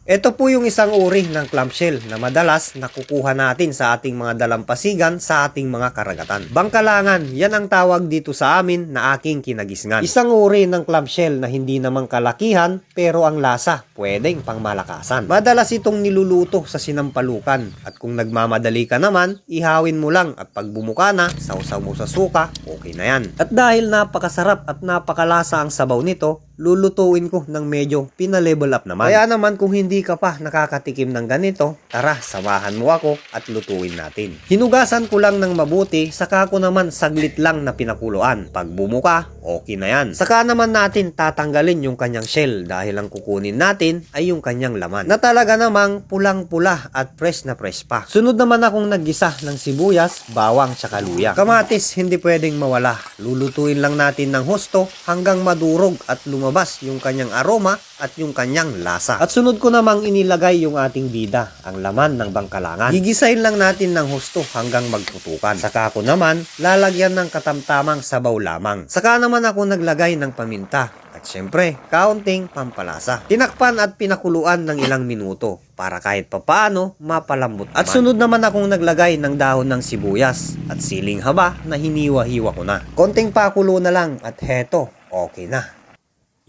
Ito po yung isang uri ng clamshell na madalas nakukuha natin sa ating mga dalampasigan sa ating mga karagatan. Bangkalangan, yan ang tawag dito sa amin na aking kinagisnan. Isang uri ng clamshell na hindi naman kalakihan pero ang lasa pwedeng pangmalakasan. Madalas itong niluluto sa sinampalukan at kung nagmamadali ka naman, ihawin mo lang at pag bumuka na, sausaw mo sa suka, okay na yan. At dahil napakasarap at napakalasa ang sabaw nito, lulutuin ko ng medyo pina-level up naman. Kaya naman kung hindi ka pa nakakatikim ng ganito, tara samahan mo ako at lutuin natin. Hinugasan ko lang ng mabuti, saka ko naman saglit lang na pinakuluan. Pag bumuka, okay na yan. Saka naman natin tatanggalin yung kanyang shell dahil ang kukunin natin ay yung kanyang laman. Na talaga namang pulang-pula at fresh na fresh pa. Sunod naman akong naggisa ng sibuyas, bawang tsaka luya. Kamatis hindi pwedeng mawala. Lulutuin lang natin ng husto hanggang madurog at lumabas yung kanyang aroma at yung kanyang lasa. At sunod ko namang inilagay yung ating bida, ang laman ng bangkalangan. Gigisahin lang natin ng husto hanggang magputukan. Saka ko naman lalagyan ng katamtamang sabaw lamang. Saka naman ako naglagay ng paminta at syempre kaunting pampalasa. Tinakpan at pinakuluan ng ilang minuto para kahit papaano mapalambot naman. At sunod naman akong naglagay ng dahon ng sibuyas at siling haba na hiniwa-hiwa ko na. Konting pakulo na lang at heto, okay na.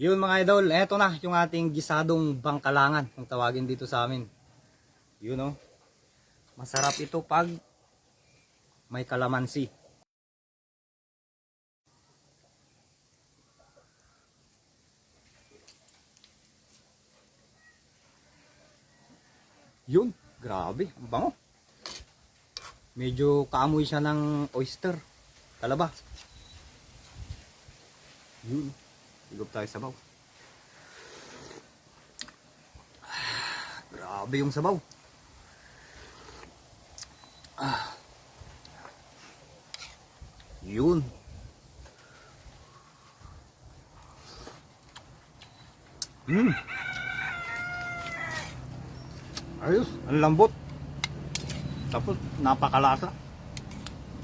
Yun mga idol, eto na yung ating gisadong bangkalangan kung tawagin dito sa amin. Yun oh. Masarap ito pag may kalamansi. Yun, grabe, ang bango. Medyo kaamoy siya ng oyster. Talaba. Yun. Higop tayo sabaw. Grabe yung sabaw. Yun. Ayos, ang lambot. Tapos napakalasa.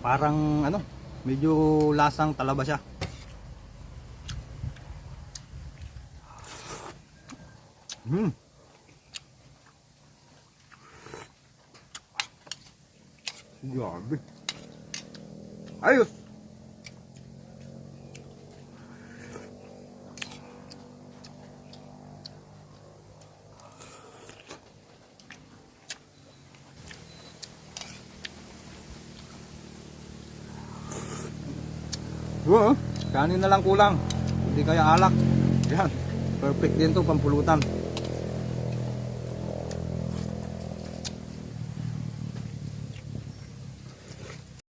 Parang ano, medyo lasang talaba siya. Grabe. Ayos. Kanin na lang kulang. Hindi kaya alak. Yan. Perfect din to pampulutan.